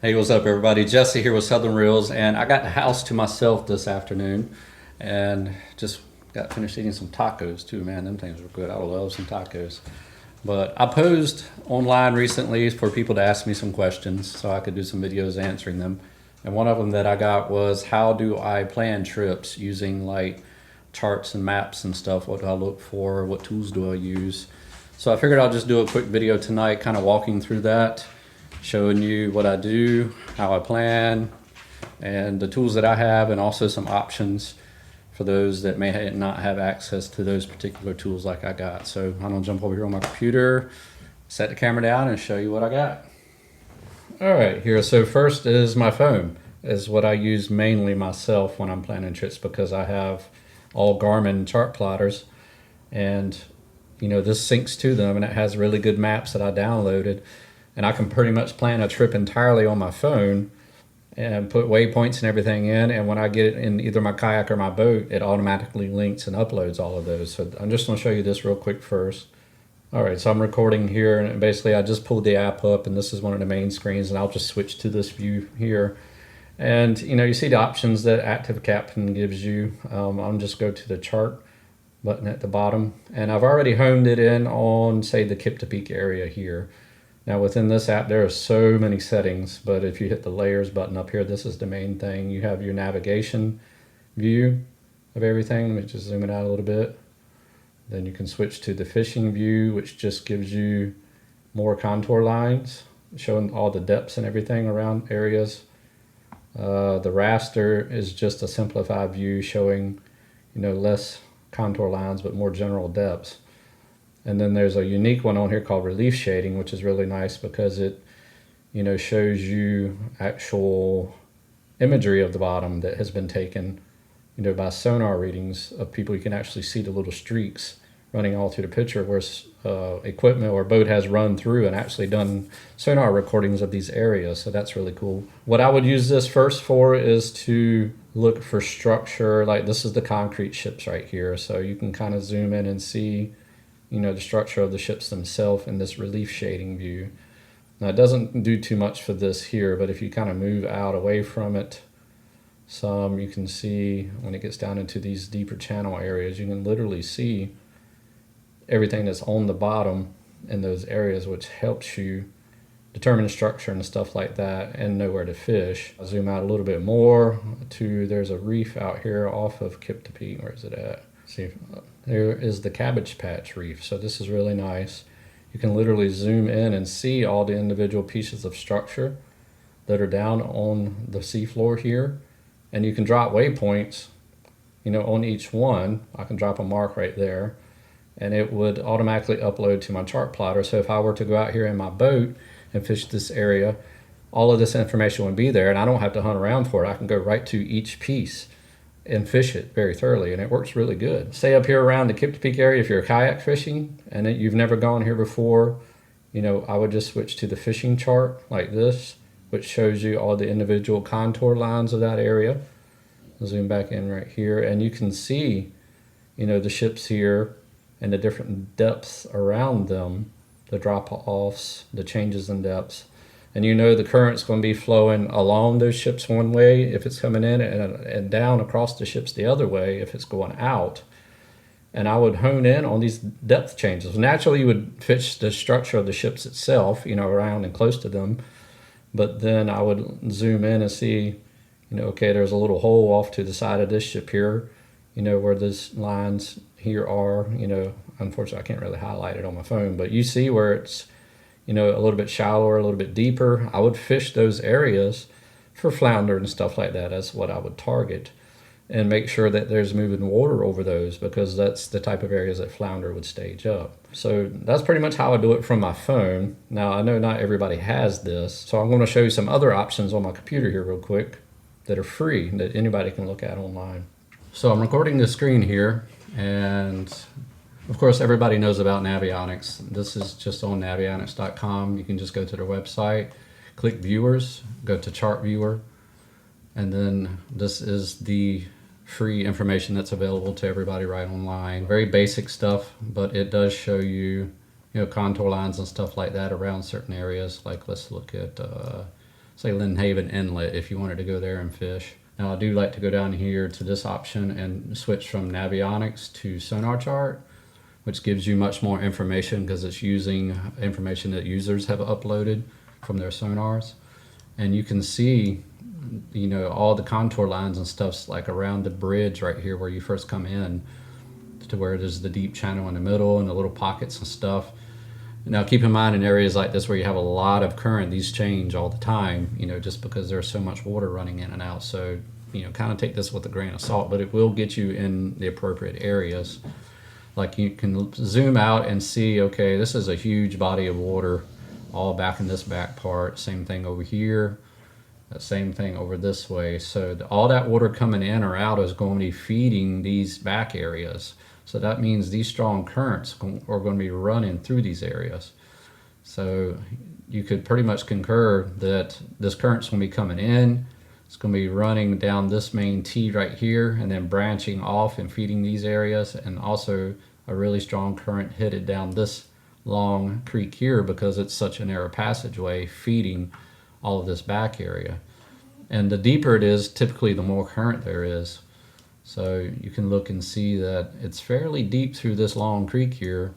Hey, what's up, everybody? Jesse here with Southern Reels, and I got the house to myself this afternoon, and just got finished eating some tacos too. Man, them things were good. I love some tacos. But I posed online recently for people to ask me some questions, so I could do some videos answering them. And one of them that I got was, how do I plan trips using like charts and maps and stuff? What do I look for? What tools do I use? So I figured I'll just do a quick video tonight, kind of walking through that, showing you what I do, how I plan, and the tools that I have, and also some options for those that may not have access to those particular tools like I got. So I'm gonna jump over here on my computer, set the camera down, and show you what I got. All right, here. So first is my phone, is what I use mainly myself when I'm planning trips, because I have all Garmin chart plotters, and this syncs to them, and it has really good maps that I downloaded. And I can pretty much plan a trip entirely on my phone and put waypoints and everything in. And when I get it in either my kayak or my boat, it automatically links and uploads all of those. So I'm just going to show you this real quick first. All right, so I'm recording here, and basically I just pulled the app up, and this is one of the main screens, and I'll just switch to this view here. And you see the options that Active Captain gives you. I'll just go to the chart button at the bottom, and I've already honed it in on, say, the Kip to Peak area here. Now within this app, there are so many settings, but if you hit the layers button up here, this is the main thing. You have your navigation view of everything. Let me just zoom it out a little bit. Then you can switch to the fishing view, which just gives you more contour lines, showing all the depths and everything around areas. The raster is just a simplified view showing, less contour lines, but more general depths. And then there's a unique one on here called relief shading, which is really nice because it, shows you actual imagery of the bottom that has been taken, by sonar readings of people. You can actually see the little streaks running all through the picture, where equipment or boat has run through and actually done sonar recordings of these areas. So that's really cool. What I would use this first for is to look for structure. Like this is the concrete ships right here. So you can kind of zoom in and see the structure of the ships themselves in this relief shading view. Now it doesn't do too much for this here, but if you kind of move out away from it some, you can see when it gets down into these deeper channel areas, you can literally see everything that's on the bottom in those areas, which helps you determine the structure and stuff like that and know where to fish. I'll zoom out a little bit more to, there's a reef out here off of Kip to Peak. Where is it at? See, there is the Cabbage Patch Reef. So this is really nice. You can literally zoom in and see all the individual pieces of structure that are down on the seafloor here. And you can drop waypoints, on each one. I can drop a mark right there, and it would automatically upload to my chart plotter. So if I were to go out here in my boat and fish this area, all of this information would be there, and I don't have to hunt around for it. I can go right to each piece and fish it very thoroughly, and it works really good. Say up here around the Kip to Peak area, if you're kayak fishing and you've never gone here before, I would just switch to the fishing chart like this, which shows you all the individual contour lines of that area. I'll zoom back in right here, and you can see, the ships here and the different depths around them, the drop-offs, the changes in depths. And the current's going to be flowing along those ships one way if it's coming in, and down across the ships the other way if it's going out. And I would hone in on these depth changes. Naturally, you would fish the structure of the ships itself, around and close to them. But then I would zoom in and see, okay, there's a little hole off to the side of this ship here, where these lines here are. Unfortunately, I can't really highlight it on my phone, but you see where it's, a little bit shallower, a little bit deeper. I would fish those areas for flounder and stuff like that. That's what I would target, and make sure that there's moving water over those, because that's the type of areas that flounder would stage up. So that's pretty much how I do it from my phone. Now, I know not everybody has this, so I'm going to show you some other options on my computer here real quick that are free, that anybody can look at online. So I'm recording this screen here, and of course, everybody knows about Navionics. This is just on navionics.com. You can just go to their website, click Viewers, go to Chart Viewer, and then this is the free information that's available to everybody right online. Very basic stuff, but it does show you, contour lines and stuff like that around certain areas. Like let's look at say Lynn Haven Inlet if you wanted to go there and fish. Now I do like to go down here to this option and switch from Navionics to Sonar Chart, which gives you much more information because it's using information that users have uploaded from their sonars. And you can see, you know, all the contour lines and stuff's like around the bridge right here where you first come in to where there's the deep channel in the middle and the little pockets and stuff. Now keep in mind in areas like this where you have a lot of current, these change all the time, you know, just because there's so much water running in and out. So, you know, kind of take this with a grain of salt, but it will get you in the appropriate areas. Like you can zoom out and see, okay, this is a huge body of water all back in this back part. Same thing over here, same thing over this way. So all that water coming in or out is going to be feeding these back areas. So that means these strong currents are going to be running through these areas. So you could pretty much concur that this current's going to be coming in. It's going to be running down this main T right here and then branching off and feeding these areas, and also a really strong current headed down this long creek here because it's such a narrow passageway feeding all of this back area. And the deeper it is, typically the more current there is. So you can look and see that it's fairly deep through this long creek here,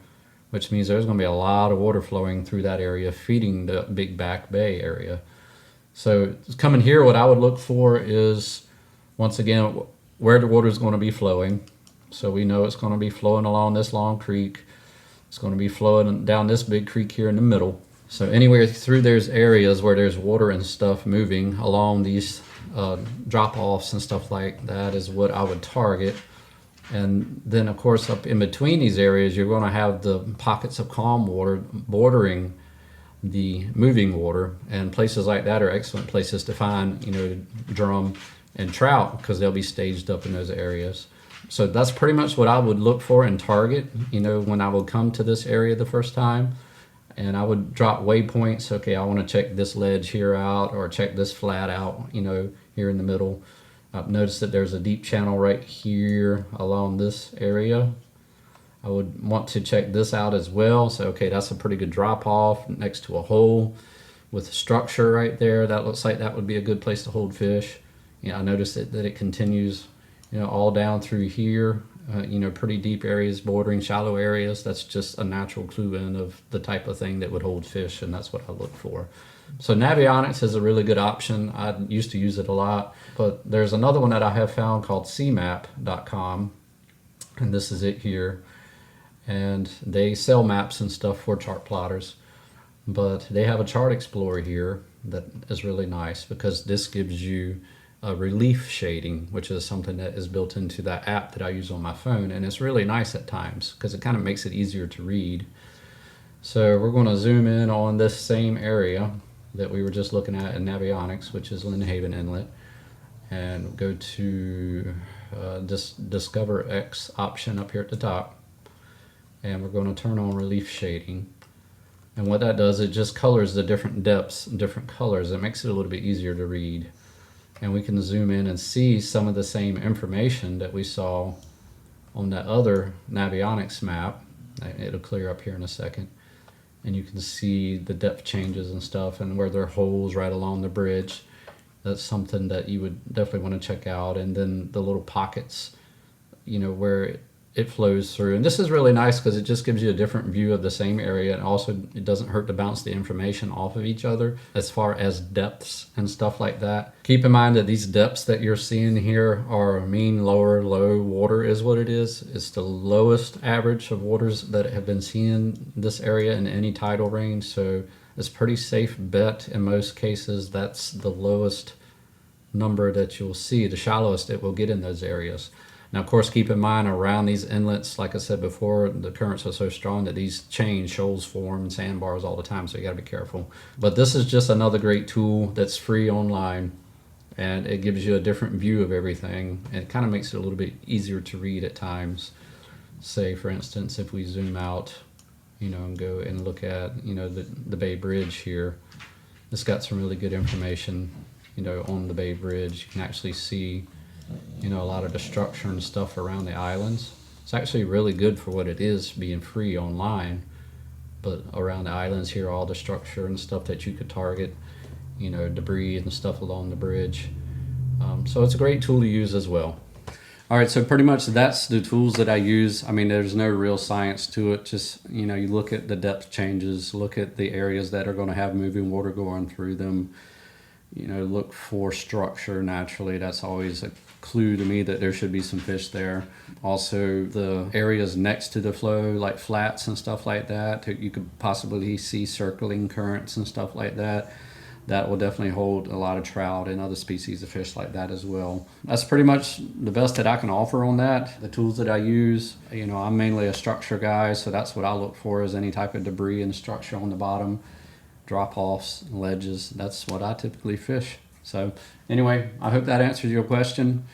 which means there's going to be a lot of water flowing through that area feeding the big back bay area. So coming here, what I would look for is, once again, where the water is going to be flowing. So we know it's going to be flowing along this long creek. It's going to be flowing down this big creek here in the middle. So anywhere through there's areas where there's water and stuff moving along these drop-offs and stuff like that is what I would target. And then of course up in between these areas, you're going to have the pockets of calm water bordering the moving water, and places like that are excellent places to find, you know, drum and trout because they'll be staged up in those areas. So that's pretty much what I would look for and target, you know, when I would come to this area the first time. And I would drop waypoints. Okay, I want to check this ledge here out, or check this flat out, you know, here in the middle. Notice that there's a deep channel right here along this area. I would want to check this out as well. So, okay, that's a pretty good drop off next to a hole with structure right there. That looks like that would be a good place to hold fish. You know, I noticed that it continues, you know, all down through here, you know, pretty deep areas bordering shallow areas. That's just a natural clue in of the type of thing that would hold fish, and that's what I look for. So Navionics is a really good option. I used to use it a lot, but there's another one that I have found called cmap.com, and this is it here. And they sell maps and stuff for chart plotters, but they have a chart explorer here that is really nice because this gives you a relief shading, which is something that is built into that app that I use on my phone, and it's really nice at times because it kind of makes it easier to read. So we're going to zoom in on this same area that we were just looking at in Navionics, which is Lynn Haven Inlet, and go to this Discover X option up here at the top. And we're going to turn on relief shading. And what that does, it just colors the different depths and different colors. It makes it a little bit easier to read. And we can zoom in and see some of the same information that we saw on that other Navionics map. It'll clear up here in a second. And you can see the depth changes and stuff, and where there are holes right along the bridge. That's something that you would definitely want to check out. And then the little pockets, you know, where it flows through. And this is really nice because it just gives you a different view of the same area, and also it doesn't hurt to bounce the information off of each other as far as depths and stuff like that. Keep in mind that these depths that you're seeing here are mean lower low water is what it is. It's the lowest average of waters that have been seen in this area in any tidal range, so it's a pretty safe bet in most cases. That's the lowest number that you'll see, the shallowest it will get in those areas. Now, of course, keep in mind around these inlets, like I said before, the currents are so strong that these change, shoals form, and sandbars all the time, so you got to be careful. But this is just another great tool that's free online, and it gives you a different view of everything, and it kind of makes it a little bit easier to read at times. Say, for instance, if we zoom out, you know, and go and look at, you know, the Bay Bridge here, it's got some really good information, you know, on the Bay Bridge. You can actually see, you know, a lot of the structure and stuff around the islands. It's actually really good for what it is, being free online. But around the islands here, all the structure and stuff that you could target. you know, debris and stuff along the bridge. So it's a great tool to use as well. All right, so pretty much that's the tools that I use. I mean, there's no real science to it. Just, you know, you look at the depth changes, look at the areas that are going to have moving water going through them. You know, look for structure naturally. That's always a clue to me that there should be some fish there. Also, the areas next to the flow, like flats and stuff like that, you could possibly see circling currents and stuff like that. That will definitely hold a lot of trout and other species of fish like that as well. That's pretty much the best that I can offer on that. The tools that I use, you know, I'm mainly a structure guy, so that's what I look for, is any type of debris and structure on the bottom, drop-offs, ledges. That's what I typically fish. So anyway, I hope that answers your question.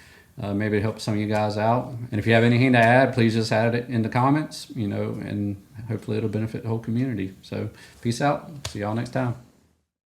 Maybe it helps some of you guys out. And if you have anything to add, please just add it in the comments, you know, and hopefully it'll benefit the whole community. So peace out. See y'all next time.